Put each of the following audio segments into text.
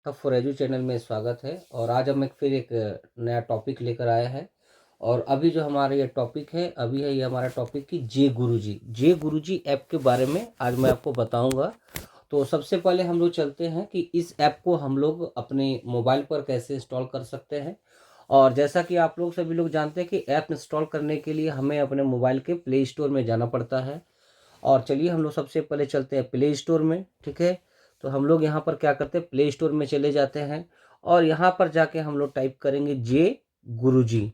Hub for edu channel में स्वागत है। और आज हम फिर एक नया टॉपिक लेकर आए हैं। और अभी जो हमारा ये टॉपिक है, अभी है ये हमारा टॉपिक कि जे गुरुजी ऐप के बारे में आज मैं आपको बताऊंगा। तो सबसे पहले हम लोग चलते हैं कि इस ऐप को हम लोग अपने मोबाइल पर कैसे इंस्टॉल कर सकते हैं। और जैसा कि आप लोग सभी लोग जानते हैं कि ऐप इंस्टॉल करने के लिए हमें अपने मोबाइल के प्ले स्टोर में जाना पड़ता है। और चलिए हम लोग सबसे पहले चलते हैं प्ले स्टोर में, ठीक है। तो हम लोग यहाँ पर क्या करते हैं, प्ले स्टोर में चले जाते हैं और यहाँ पर जाके हम लोग टाइप करेंगे जे गुरुजी,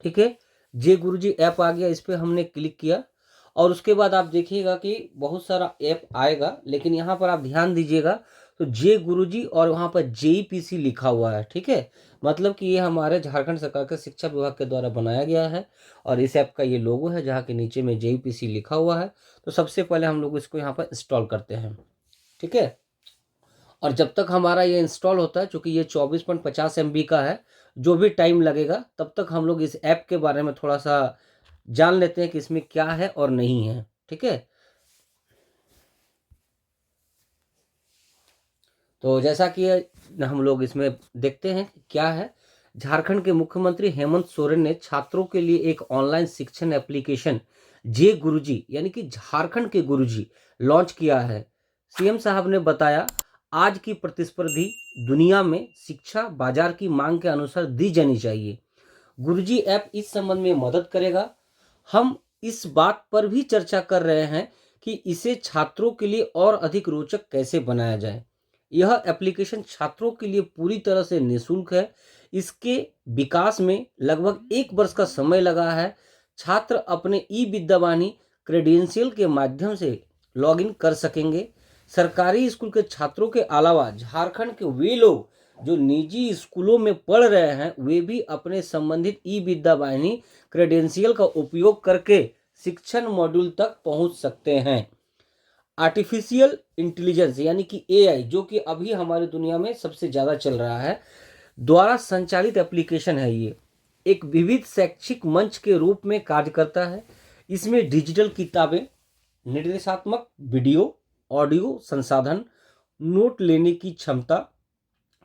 ठीक है। जे गुरुजी ऐप आ गया, इस पर हमने क्लिक किया और उसके बाद आप देखिएगा कि बहुत सारा ऐप आएगा, लेकिन यहाँ पर आप ध्यान दीजिएगा तो जे गुरुजी और वहाँ पर जेईपीसी लिखा हुआ है, ठीक है। मतलब कि ये हमारे झारखंड सरकार के शिक्षा विभाग के द्वारा बनाया गया है और इस ऐप का ये लोगो है जहाँ के नीचे में जेईपीसी लिखा हुआ है। तो सबसे पहले हम लोग इसको यहाँ पर इंस्टॉल करते हैं, ठीक है। और जब तक हमारा ये इंस्टॉल होता है, चूंकि ये 24.50 MB का है, जो भी टाइम लगेगा तब तक हम लोग इस ऐप के बारे में थोड़ा सा जान लेते हैं कि इसमें क्या है और नहीं है, ठीक है। तो जैसा कि हम लोग इसमें देखते हैं क्या है, झारखंड के मुख्यमंत्री हेमंत सोरेन ने छात्रों के लिए एक ऑनलाइन शिक्षण एप्लीकेशन जे गुरुजी यानी कि झारखंड के गुरुजी लॉन्च किया है। सीएम साहब ने बताया, आज की प्रतिस्पर्धी दुनिया में शिक्षा बाजार की मांग के अनुसार दी जानी चाहिए। गुरुजी ऐप इस संबंध में मदद करेगा। हम इस बात पर भी चर्चा कर रहे हैं कि इसे छात्रों के लिए और अधिक रोचक कैसे बनाया जाए। यह एप्लीकेशन छात्रों के लिए पूरी तरह से निःशुल्क है। इसके विकास में लगभग 1 वर्ष का समय लगा है। छात्र अपने ई विद्यावाणी क्रेडेंशियल के माध्यम से लॉगिन कर सकेंगे। सरकारी स्कूल के छात्रों के अलावा झारखंड के वे लोग जो निजी स्कूलों में पढ़ रहे हैं, वे भी अपने संबंधित ई विद्यावाहिनी क्रेडेंशियल का उपयोग करके शिक्षण मॉड्यूल तक पहुंच सकते हैं। आर्टिफिशियल इंटेलिजेंस यानी कि एआई, जो कि अभी हमारी दुनिया में सबसे ज़्यादा चल रहा है, द्वारा संचालित एप्लीकेशन है। ये एक विविध शैक्षिक मंच के रूप में कार्य करता है। इसमें डिजिटल किताबें, निर्देशात्मक वीडियो, ऑडियो संसाधन, नोट लेने की क्षमता,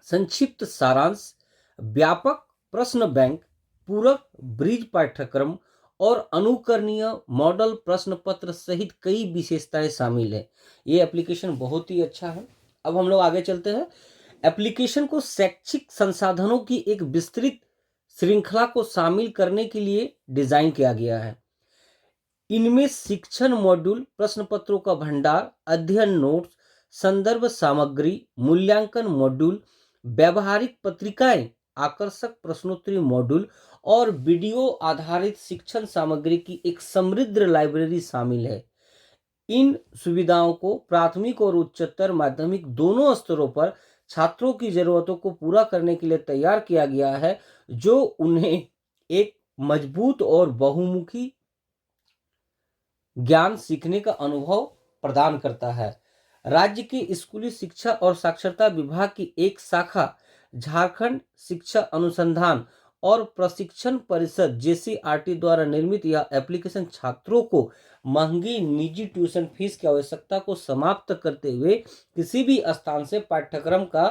संक्षिप्त सारांश, व्यापक प्रश्न बैंक, पूरक ब्रिज पाठ्यक्रम और अनुकरणीय मॉडल प्रश्न पत्र सहित कई विशेषताएं शामिल है। ये एप्लीकेशन बहुत ही अच्छा है। अब हम लोग आगे चलते हैं। एप्लीकेशन को शैक्षिक संसाधनों की एक विस्तृत श्रृंखला को शामिल करने के लिए डिजाइन किया गया है। इनमें शिक्षण मॉड्यूल, प्रश्न पत्रों का भंडार, अध्ययन नोट्स, संदर्भ सामग्री, मूल्यांकन मॉड्यूल, व्यवहारिक पत्रिकाएं, आकर्षक प्रश्नोत्तरी मॉड्यूल और वीडियो आधारित शिक्षण सामग्री की एक समृद्ध लाइब्रेरी शामिल है। इन सुविधाओं को प्राथमिक और उच्चतर माध्यमिक दोनों स्तरों पर छात्रों की जरूरतों को पूरा करने के लिए तैयार किया गया है, जो उन्हें एक मजबूत और बहुमुखी ज्ञान सीखने का अनुभव प्रदान करता है। राज्य की स्कूली शिक्षा और साक्षरता विभाग की एक शाखा झारखंड शिक्षा अनुसंधान और प्रशिक्षण परिषद जेसीआरटी द्वारा निर्मित यह एप्लीकेशन छात्रों को महंगी निजी ट्यूशन फीस की आवश्यकता को समाप्त करते हुए किसी भी स्थान से पाठ्यक्रम का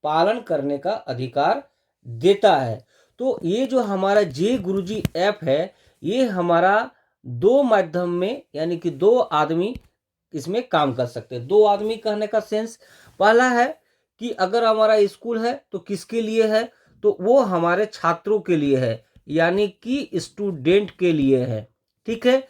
पालन करने का अधिकार देता है। तो ये जो हमारा जे गुरुजी ऐप है, ये हमारा 2 माध्यम में यानी कि 2 आदमी इसमें काम कर सकते हैं। 2 आदमी कहने का सेंस, पहला है कि अगर हमारा स्कूल है तो किसके लिए है, तो वो हमारे छात्रों के लिए है, यानी कि स्टूडेंट के लिए है, ठीक है।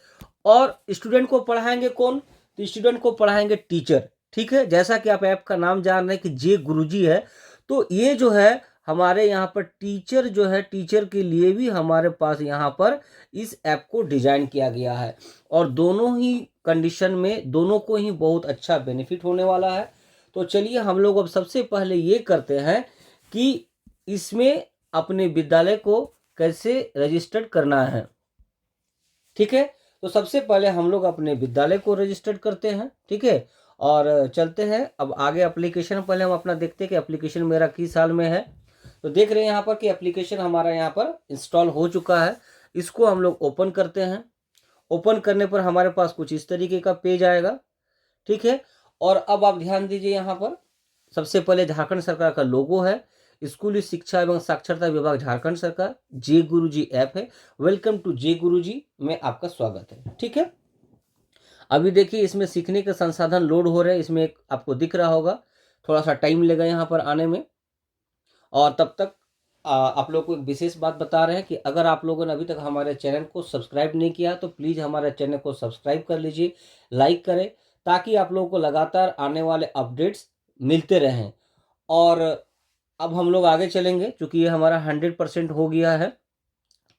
और स्टूडेंट को पढ़ाएंगे कौन, तो स्टूडेंट को पढ़ाएंगे टीचर, ठीक है। जैसा कि आप ऐप का नाम जान रहे हैं कि जे गुरुजी है, तो ये जो है हमारे यहाँ पर टीचर जो है, टीचर के लिए भी हमारे पास यहाँ पर इस ऐप को डिजाइन किया गया है। और दोनों ही कंडीशन में दोनों को ही बहुत अच्छा बेनिफिट होने वाला है। तो चलिए हम लोग अब सबसे पहले ये करते हैं कि इसमें अपने विद्यालय को कैसे रजिस्टर्ड करना है, ठीक है। तो सबसे पहले हम लोग अपने विद्यालय को रजिस्टर्ड करते हैं, ठीक है। और चलते हैं अब आगे एप्लीकेशन। पहले हम अपना देखते हैं कि एप्लीकेशन मेरा किस साल में है। तो देख रहे हैं यहाँ पर कि एप्लीकेशन हमारा यहाँ पर इंस्टॉल हो चुका है। इसको हम लोग ओपन करते हैं। ओपन करने पर हमारे पास कुछ इस तरीके का पेज आएगा, ठीक है। और अब आप ध्यान दीजिए, यहाँ पर सबसे पहले झारखंड सरकार का लोगो है, स्कूली शिक्षा एवं साक्षरता विभाग झारखंड सरकार, जे गुरुजी ऐप है। वेलकम टू जे गुरुजी में आपका स्वागत है। ठीक है, अभी देखिए इसमें सीखने के संसाधन लोड हो रहे हैं, इसमें आपको दिख रहा होगा, थोड़ा सा टाइम लेगा यहाँ पर आने में। और तब तक आप लोग को एक विशेष बात बता रहे हैं कि अगर आप लोगों ने अभी तक हमारे चैनल को सब्सक्राइब नहीं किया तो प्लीज़ हमारे चैनल को सब्सक्राइब कर लीजिए, लाइक करें, ताकि आप लोगों को लगातार आने वाले अपडेट्स मिलते रहें। और अब हम लोग आगे चलेंगे, चूँकि ये हमारा 100% हो गया है।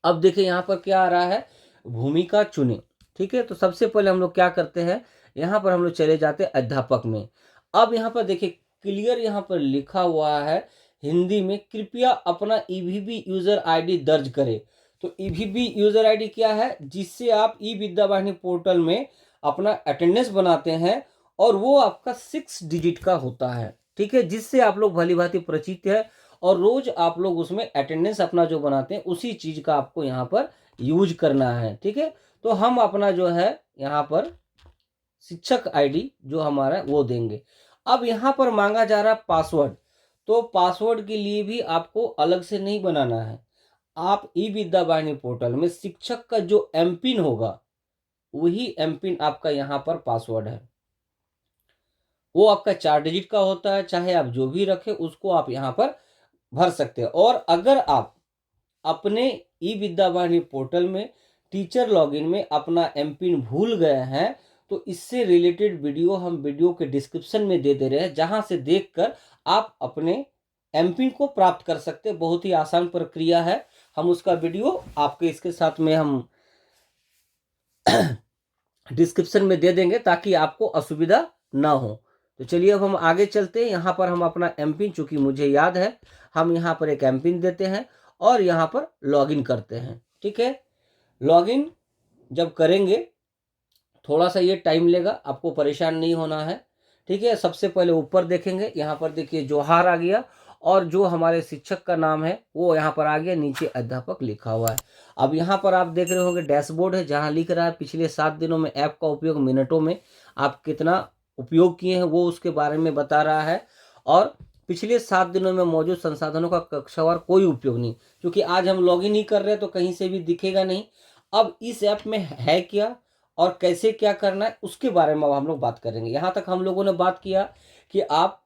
अब देखिए यहाँ पर क्या आ रहा है, भूमिका चुने। ठीक है, तो सबसे पहले हम लोग क्या करते हैं, यहाँ पर हम लोग चले जाते हैं अध्यापक में। अब यहाँ पर देखिए क्लियर यहाँ पर लिखा हुआ है हिंदी में, कृपया अपना ईवीबी यूजर आईडी दर्ज करें। तो ईवीबी यूजर आईडी क्या है, जिससे आप ई विद्या वाहिनी पोर्टल में अपना अटेंडेंस बनाते हैं, और वो आपका 6 डिजिट का होता है। ठीक है, जिससे आप लोग भली भांति परिचित है, और रोज आप लोग उसमें अटेंडेंस अपना जो बनाते हैं उसी चीज का आपको यहाँ पर यूज करना है। ठीक है, तो हम अपना जो है यहाँ पर शिक्षक आईडी जो हमारा है वो देंगे। अब यहाँ पर मांगा जा रहा है पासवर्ड, तो पासवर्ड के लिए भी आपको अलग से नहीं बनाना है। आप ई विद्या वाहिनी पोर्टल में शिक्षक का जो एमपिन होगा, वही एमपिन आपका यहाँ पर पासवर्ड है। वो आपका 4 डिजिट का होता है, चाहे आप जो भी रखें उसको आप यहाँ पर भर सकते हैं। और अगर आप अपने ई विद्या वाहिनी पोर्टल में टीचर लॉगिन में अपना एमपिन भूल गए हैं, तो इससे रिलेटेड वीडियो हम वीडियो के डिस्क्रिप्शन में दे रहे हैं, जहां से देखकर आप अपने एमपिन को प्राप्त कर सकते हैं। बहुत ही आसान प्रक्रिया है, हम उसका वीडियो आपके इसके साथ में हम डिस्क्रिप्शन में दे देंगे, ताकि आपको असुविधा ना हो। तो चलिए अब हम आगे चलते हैं। यहाँ पर हम अपना एमपिन, चूंकि मुझे याद है, हम यहाँ पर एक एमपिन देते हैं और यहाँ पर लॉगिन करते हैं। ठीक है, लॉगिन जब करेंगे थोड़ा सा ये टाइम लेगा, आपको परेशान नहीं होना है। ठीक है, सबसे पहले ऊपर देखेंगे, यहाँ पर देखिए जोहार आ गया, और जो हमारे शिक्षक का नाम है वो यहाँ पर आ गया, नीचे अध्यापक लिखा हुआ है। अब यहाँ पर आप देख रहे होंगे डैशबोर्ड है, जहाँ लिख रहा है पिछले 7 दिनों में ऐप का उपयोग मिनटों में आप कितना उपयोग किए हैं वो उसके बारे में बता रहा है। और पिछले 7 दिनों में मौजूद संसाधनों का कक्षावार कोई उपयोग नहीं, क्योंकि आज हम लॉगिन ही कर रहे हैं तो कहीं से भी दिखेगा नहीं। अब इस ऐप में है क्या और कैसे क्या करना है उसके बारे में अब हम लोग बात करेंगे। यहाँ तक हम लोगों ने बात किया कि आप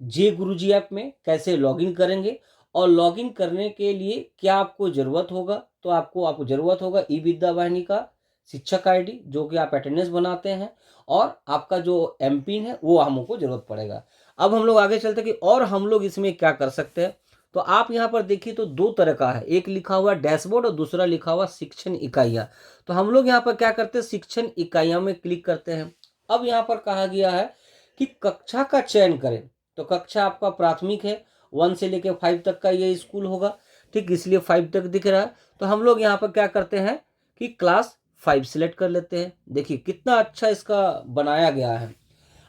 जे गुरुजी ऐप में कैसे लॉगिन करेंगे, और लॉगिन करने के लिए क्या आपको ज़रूरत होगा, तो आपको ज़रूरत होगा ई विद्या वाहिनी का शिक्षक आईडी, जो कि आप अटेंडेंस बनाते हैं, और आपका जो एमपिन है वो हमको ज़रूरत पड़ेगा। अब हम लोग आगे चलते कि और हम लोग इसमें क्या कर सकते हैं। तो आप यहाँ पर देखिए तो 2 तरह का है, एक लिखा हुआ डैशबोर्ड और दूसरा लिखा हुआ शिक्षण इकाइयाँ। तो हम लोग यहाँ पर क्या करते हैं, शिक्षण इकाइयाँ में क्लिक करते हैं। अब यहाँ पर कहा गया है कि कक्षा का चयन करें, तो कक्षा आपका प्राथमिक है, 1 से लेकर 5 तक का ये स्कूल होगा। ठीक, इसलिए 5 तक दिख रहा है। तो हम लोग यहाँ पर क्या करते हैं कि क्लास 5 सिलेक्ट कर लेते हैं। देखिए कितना अच्छा इसका बनाया गया है।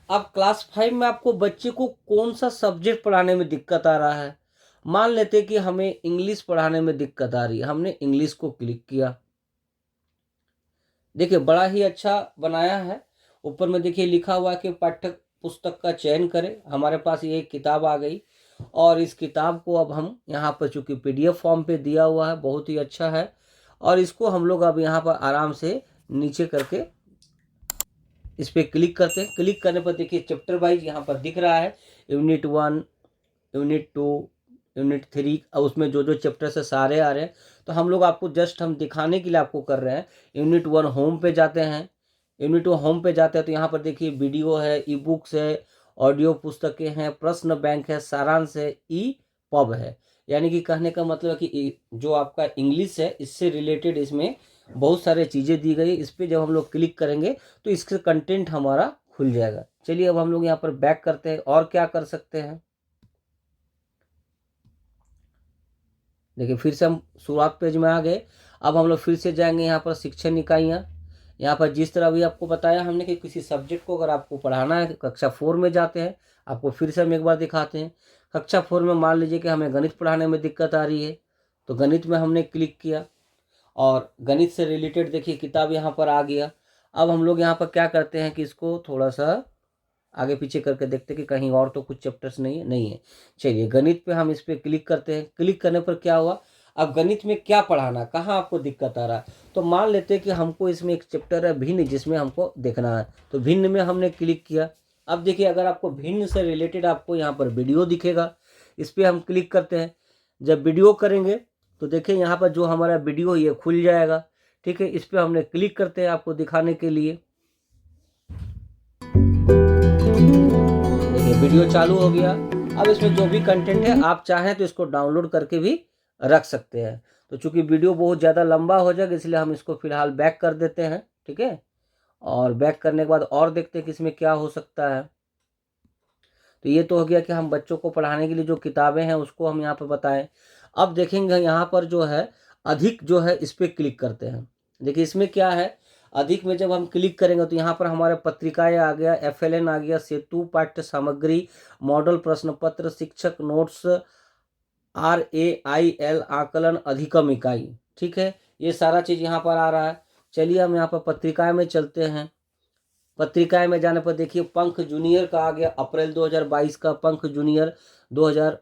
अब क्लास 5 में आपको बच्चे को कौन सा सब्जेक्ट पढ़ाने में दिक्कत आ रहा है। मान लेते कि हमें इंग्लिश पढ़ाने में दिक्कत आ रही है, हमने इंग्लिश को क्लिक किया। देखिए बड़ा ही अच्छा बनाया है। ऊपर में देखिए लिखा हुआ है कि पाठ्य पुस्तक का चयन करें। हमारे पास ये एक किताब आ गई, और इस किताब को अब हम यहाँ पर, चूंकि पीडीएफ फॉर्म पे दिया हुआ है, बहुत ही अच्छा है, और इसको हम लोग अब यहाँ पर आराम से नीचे करके इस पर क्लिक करते हैं। क्लिक करने पर देखिए चैप्टर वाइज यहाँ पर दिख रहा है, यूनिट 1, यूनिट 2, यूनिट 3, और उसमें जो जो चैप्टर से सारे आ रहे हैं। तो हम लोग आपको जस्ट हम दिखाने के लिए आपको कर रहे हैं। यूनिट 1 होम पे जाते हैं, यूनिट 1 होम पे जाते हैं तो यहाँ पर देखिए वीडियो है, ई बुक्स है, ऑडियो पुस्तकें हैं, प्रश्न बैंक है, सारांश है, ई पब है। यानी कि कहने का मतलब है कि जो आपका इंग्लिश है इससे रिलेटेड इसमें बहुत सारे चीज़ें दी गई। इस पर जब हम लोग क्लिक करेंगे तो इसका कंटेंट हमारा खुल जाएगा। चलिए अब हम लोग यहाँ पर बैक करते हैं और क्या कर सकते हैं। देखिए फिर से हम शुरुआत पेज में आ गए। अब हम लोग फिर से जाएंगे यहाँ पर शिक्षण इकाइयाँ। यहाँ पर जिस तरह भी आपको बताया हमने कि किसी सब्जेक्ट को अगर आपको पढ़ाना है, कक्षा 4 में जाते हैं, आपको फिर से हम एक बार दिखाते हैं। कक्षा 4 में मान लीजिए कि हमें गणित पढ़ाने में दिक्कत आ रही है, तो गणित में हमने क्लिक किया, और गणित से रिलेटेड देखिए किताब यहाँ पर आ गया। अब हम लोग यहाँ पर क्या करते हैं कि इसको थोड़ा सा आगे पीछे करके देखते हैं कि कहीं और तो कुछ चैप्टर्स नहीं है। चलिए गणित पे हम इस पर क्लिक करते हैं। क्लिक करने पर क्या हुआ, अब गणित में क्या पढ़ाना, कहाँ आपको दिक्कत आ रहा है। तो मान लेते हैं कि हमको इसमें एक चैप्टर है भिन्न, जिसमें हमको देखना है। तो भिन्न में हमने क्लिक किया। अब देखिए अगर आपको भिन्न से रिलेटेड आपको यहाँ पर वीडियो दिखेगा, इस पर हम क्लिक करते हैं। जब वीडियो करेंगे तो देखिए यहाँ पर जो हमारा वीडियो ये खुल जाएगा। ठीक है, इस पर हमने क्लिक करते हैं आपको दिखाने के लिए। देखिए वीडियो चालू हो गया। अब इसमें जो भी कंटेंट है आप चाहें तो इसको डाउनलोड करके भी रख सकते हैं। तो चूंकि वीडियो बहुत ज़्यादा लंबा हो जाएगा इसलिए हम इसको फिलहाल बैक कर देते हैं। ठीक है, और बैक करने के बाद और देखते हैं कि इसमें क्या हो सकता है। तो ये तो हो गया कि हम बच्चों को पढ़ाने के लिए जो किताबें हैं उसको हम यहाँ पर बताएं। अब देखेंगे यहाँ पर जो है अधिक जो है इस पर क्लिक करते हैं। देखिए इसमें क्या है, अधिक में जब हम क्लिक करेंगे तो यहाँ पर हमारे पत्रिकाएं आ गया, FLN आ गया, सेतु पाठ्य सामग्री, मॉडल प्रश्न पत्र, शिक्षक नोट्स, RAIL आकलन अधिगम इकाई। ठीक है, ये सारा चीज यहाँ पर आ रहा है। चलिए हम यहाँ पर पत्रिकाएं में चलते हैं। पत्रिकाएं में जाने पर देखिए पंख जूनियर का आ गया, अप्रैल 2022 का, पंख जूनियर 2000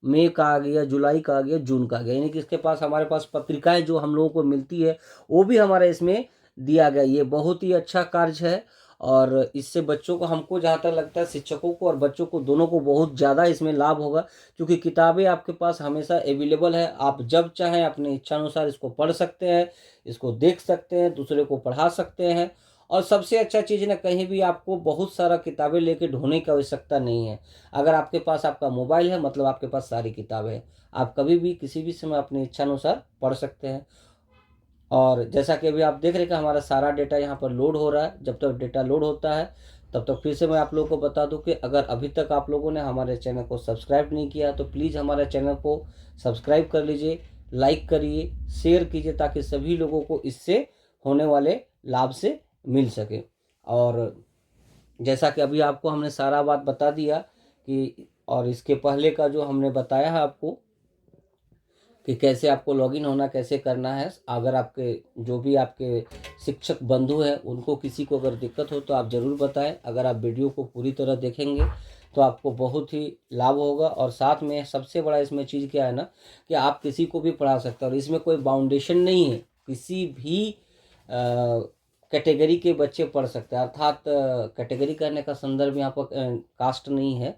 मई का आ गया, जुलाई का आ गया, जून का आ गया। यानी कि इसके पास हमारे पास पत्रिकाएं जो हम लोगों को मिलती है वो भी हमारा इसमें दिया गया। ये बहुत ही अच्छा कार्य है और इससे बच्चों को, हमको जहाँ तक लगता है शिक्षकों को और बच्चों को दोनों को बहुत ज़्यादा इसमें लाभ होगा, क्योंकि किताबें आपके पास हमेशा अवेलेबल है। आप जब चाहें अपने इच्छानुसार इसको पढ़ सकते हैं, इसको देख सकते हैं, दूसरे को पढ़ा सकते हैं। और सबसे अच्छा चीज़ ना, कहीं भी आपको बहुत सारा किताबें लेके ढूंढने की आवश्यकता नहीं है। अगर आपके पास आपका मोबाइल है मतलब आपके पास सारी किताबें हैं, आप कभी भी किसी भी समय अपनी इच्छानुसार पढ़ सकते हैं। और जैसा कि अभी आप देख रहे हैं कि हमारा सारा डेटा यहाँ पर लोड हो रहा है। जब तक डेटा लोड होता है तब तक फिर से मैं आप लोगों को बता दूं कि अगर अभी तक आप लोगों ने हमारे चैनल को सब्सक्राइब नहीं किया तो प्लीज़ हमारे चैनल को सब्सक्राइब कर लीजिए, लाइक करिए, शेयर कीजिए, ताकि सभी लोगों को इससे होने वाले लाभ से मिल सके। और जैसा कि अभी आपको हमने सारा बात बता दिया कि, और इसके पहले का जो हमने बताया है आपको कि कैसे आपको लॉगिन होना, कैसे करना है। अगर आपके जो भी आपके शिक्षक बंधु हैं उनको किसी को अगर दिक्कत हो तो आप ज़रूर बताएं। अगर आप वीडियो को पूरी तरह देखेंगे तो आपको बहुत ही लाभ होगा। और साथ में सबसे बड़ा इसमें चीज़ क्या है ना, कि आप किसी को भी पढ़ा सकते हैं और इसमें कोई बाउंडेशन नहीं है, किसी भी कैटेगरी के बच्चे पढ़ सकते हैं। अर्थात कैटेगरी करने का संदर्भ यहाँ पर कास्ट नहीं है।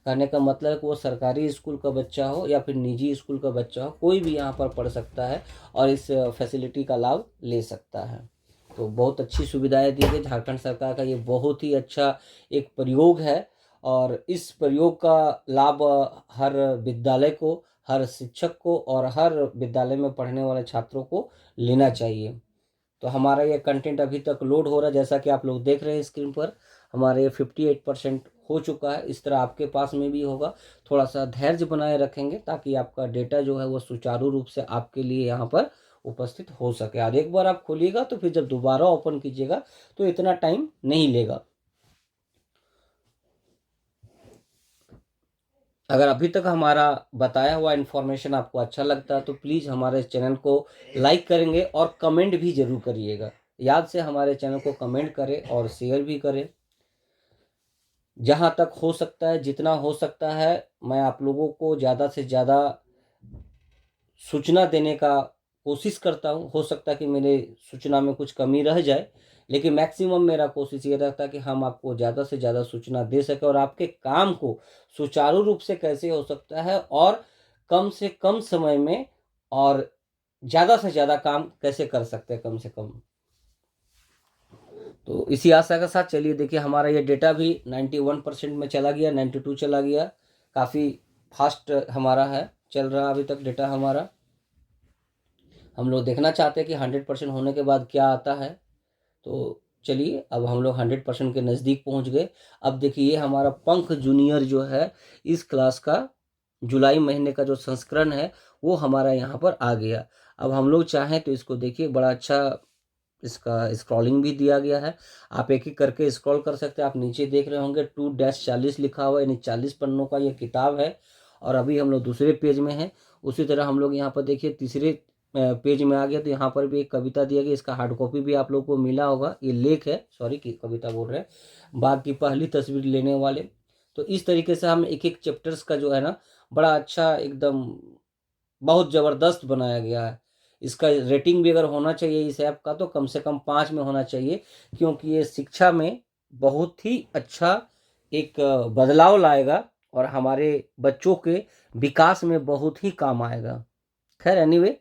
कहने का मतलब है कि वो सरकारी स्कूल का बच्चा हो या फिर निजी स्कूल का बच्चा हो, कोई भी यहाँ पर पढ़ सकता है और इस फैसिलिटी का लाभ ले सकता है। तो बहुत अच्छी सुविधाएं दी गई झारखंड सरकार का, ये बहुत ही अच्छा एक प्रयोग है। और इस प्रयोग का लाभ हर विद्यालय को, हर शिक्षक को और हर विद्यालय में पढ़ने वाले छात्रों को लेना चाहिए। तो हमारा ये कंटेंट अभी तक लोड हो रहा है, जैसा कि आप लोग देख रहे हैं स्क्रीन पर। हमारे 58% हो चुका है। इस तरह आपके पास में भी होगा। थोड़ा सा धैर्य बनाए रखेंगे ताकि आपका डेटा जो है वो सुचारू रूप से आपके लिए यहाँ पर उपस्थित हो सके। और एक बार आप खोलिएगा तो फिर जब दोबारा ओपन कीजिएगा तो इतना टाइम नहीं लेगा। अगर अभी तक हमारा बताया हुआ इन्फॉर्मेशन आपको अच्छा लगता है तो प्लीज़ हमारे चैनल को लाइक करेंगे और कमेंट भी ज़रूर करिएगा। याद से हमारे चैनल को कमेंट करें और शेयर भी करें। जहाँ तक हो सकता है, जितना हो सकता है, मैं आप लोगों को ज़्यादा से ज़्यादा सूचना देने का कोशिश करता हूँ। हो सकता है कि मेरे सूचना में कुछ कमी रह जाए, लेकिन मैक्सिमम मेरा कोशिश ये रहता है कि हम आपको ज़्यादा से ज़्यादा सूचना दे सकें और आपके काम को सुचारू रूप से कैसे हो सकता है और कम से कम समय में और ज़्यादा से ज़्यादा काम कैसे कर सकते हैं कम से कम। तो इसी आशा के साथ चलिए देखिए हमारा ये डेटा भी 91% में चला गया, 92 चला गया। काफ़ी फास्ट हमारा है, चल रहा अभी तक डेटा हमारा। हम लोग देखना चाहते हैं कि 100% होने के बाद क्या आता है। तो चलिए अब हम लोग 100% के नज़दीक पहुंच गए। अब देखिए ये हमारा पंख जूनियर जो है इस क्लास का जुलाई महीने का जो संस्करण है वो हमारा यहाँ पर आ गया। अब हम लोग चाहें तो इसको देखिए, बड़ा अच्छा इसका स्क्रॉलिंग भी दिया गया है। आप एक एक करके स्क्रॉल कर सकते हैं। आप नीचे देख रहे होंगे 2-40 लिखा हुआ है, यानी 40 पन्नों का ये किताब है। और अभी हम लोग दूसरे पेज में हैं। उसी तरह हम लोग यहाँ पर देखिए तीसरे पेज में आ गया तो यहाँ पर भी एक कविता दिया गया, इसका हार्ड कॉपी भी आप लोग को मिला होगा। ये लेख है, सॉरी कि कविता बोल रहे हैं, बाघ की पहली तस्वीर लेने वाले। तो इस तरीके से हम एक एक चैप्टर्स का जो है ना बड़ा अच्छा एकदम बहुत ज़बरदस्त बनाया गया है। इसका रेटिंग भी अगर होना चाहिए इस ऐप का तो कम से कम 5 में होना चाहिए, क्योंकि ये शिक्षा में बहुत ही अच्छा एक बदलाव लाएगा और हमारे बच्चों के विकास में बहुत ही काम आएगा। खैर एनीवे,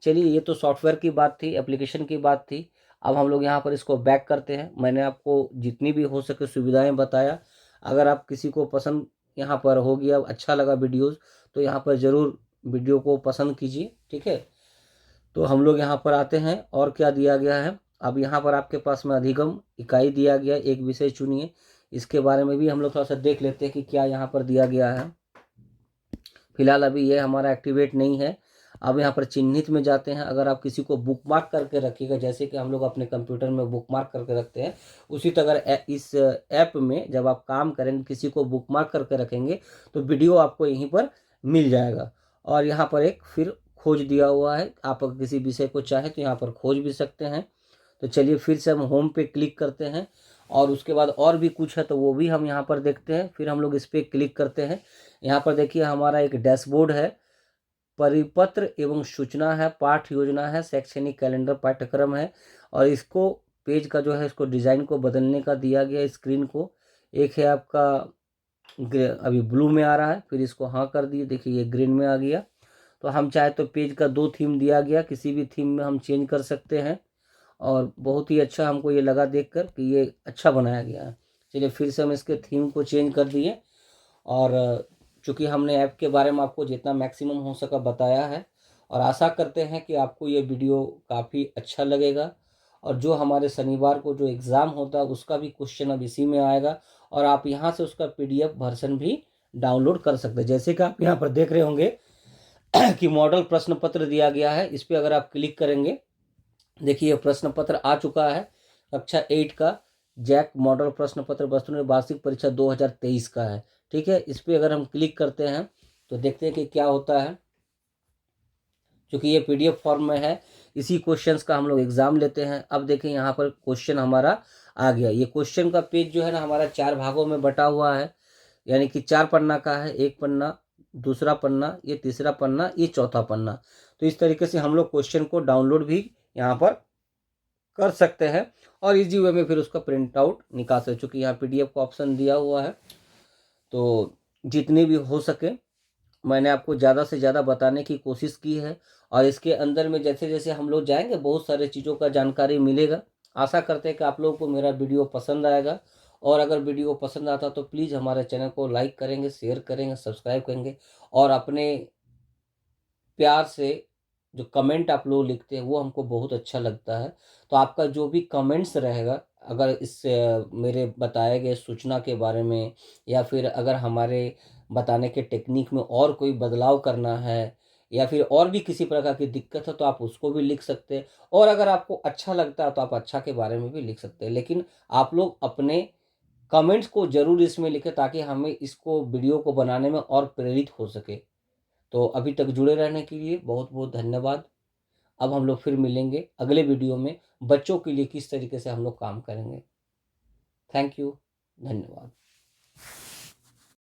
चलिए ये तो सॉफ्टवेयर की बात थी, एप्लीकेशन की बात थी। अब हम लोग यहाँ पर इसको बैक करते हैं। मैंने आपको जितनी भी हो सके सुविधाएं बताया। अगर आप किसी को पसंद यहाँ पर हो गया, अच्छा लगा वीडियोस, तो यहाँ पर ज़रूर वीडियो को पसंद कीजिए, ठीक है। तो हम लोग यहाँ पर आते हैं और क्या दिया गया है। अब यहाँ पर आपके पास में अधिगम इकाई दिया गया, एक विषय चुनिए। इसके बारे में भी हम लोग थोड़ा सा देख लेते हैं कि क्या यहाँ पर दिया गया है। फिलहाल अभी ये हमारा एक्टिवेट नहीं है। अब यहाँ पर चिन्हित में जाते हैं। अगर आप किसी को बुकमार्क करके रखिएगा, जैसे कि हम लोग अपने कंप्यूटर में बुकमार्क करके रखते हैं, उसी तरह इस ऐप में जब आप काम करेंगे किसी को बुकमार्क करके रखेंगे तो वीडियो आपको यहीं पर मिल जाएगा। और यहाँ पर एक फिर खोज दिया हुआ है, आप अगर किसी विषय को चाहें तो यहाँ पर खोज भी सकते हैं। तो चलिए फिर से हम होम पे क्लिक करते हैं और उसके बाद और भी कुछ है तो वो भी हम यहाँ पर देखते हैं। फिर हम लोग इस पर क्लिक करते हैं। यहाँ पर देखिए हमारा एक डैशबोर्ड है, परिपत्र एवं सूचना है, पाठ योजना है, शैक्षणिक कैलेंडर पाठ्यक्रम है। और इसको पेज का जो है इसको डिज़ाइन को बदलने का दिया गया स्क्रीन को। एक है आपका अभी ब्लू में आ रहा है, फिर इसको हाँ कर दिए, देखिए ये ग्रीन में आ गया। तो हम चाहे तो पेज का 2 थीम दिया गया, किसी भी थीम में हम चेंज कर सकते हैं। और बहुत ही अच्छा हमको ये लगा देखकर कि ये अच्छा बनाया गया है। चलिए फिर से हम इसके थीम को चेंज कर दिए। और चूँकि हमने ऐप के बारे में आपको जितना मैक्सिमम हो सका बताया है, और आशा करते हैं कि आपको ये वीडियो काफ़ी अच्छा लगेगा। और जो हमारे शनिवार को जो एग्ज़ाम होता है उसका भी क्वेश्चन अब इसी में आएगा, और आप यहाँ से उसका PDF वर्जन भी डाउनलोड कर सकते हैं। जैसे कि आप यहाँ पर देख रहे होंगे कि मॉडल प्रश्न पत्र दिया गया है, इस पर अगर आप क्लिक करेंगे, देखिए प्रश्न पत्र आ चुका है। कक्षा 8 का जैक मॉडल प्रश्न पत्र वस्तु वार्षिक परीक्षा 2023 का है, ठीक है। इस पर अगर हम क्लिक करते हैं तो देखते हैं कि क्या होता है। क्योंकि ये PDF फॉर्म में है, इसी क्वेश्चंस का हम लोग एग्जाम लेते हैं। अब देखें यहाँ पर क्वेश्चन हमारा आ गया। ये क्वेश्चन का पेज जो है ना हमारा 4 भागों में बटा हुआ है, यानी कि 4 पन्ना का है, एक पन्ना, दूसरा पन्ना, ये तीसरा पन्ना, ये चौथा पन्ना। तो इस तरीके से हम लोग क्वेश्चन को डाउनलोड भी यहाँ पर कर सकते हैं और इजी वे में फिर उसका प्रिंट आउट निकाल सकते। चूँकि यहाँ PDF का ऑप्शन दिया हुआ है, तो जितने भी हो सके मैंने आपको ज़्यादा से ज़्यादा बताने की कोशिश की है। और इसके अंदर में जैसे जैसे हम लोग जाएंगे बहुत सारे चीज़ों का जानकारी मिलेगा। आशा करते हैं कि आप लोगों को मेरा वीडियो पसंद आएगा। और अगर वीडियो पसंद आता तो प्लीज़ हमारे चैनल को लाइक करेंगे, शेयर करेंगे, सब्सक्राइब करेंगे। और अपने प्यार से जो कमेंट आप लोग लिखते हैं वो हमको बहुत अच्छा लगता है। तो आपका जो भी कमेंट्स रहेगा, अगर इस मेरे बताए गए सूचना के बारे में, या फिर अगर हमारे बताने के टेक्निक में और कोई बदलाव करना है, या फिर और भी किसी प्रकार की दिक्कत है तो आप उसको भी लिख सकते हैं। और अगर आपको अच्छा लगता है तो आप अच्छा के बारे में भी लिख सकते हैं। लेकिन आप लोग अपने कमेंट्स को ज़रूर इसमें लिखें ताकि हमें इसको वीडियो को बनाने में और प्रेरित हो सके। तो अभी तक जुड़े रहने के लिए बहुत बहुत धन्यवाद। अब हम लोग फिर मिलेंगे अगले वीडियो में, बच्चों के लिए किस तरीके से हम लोग काम करेंगे। थैंक यू, धन्यवाद।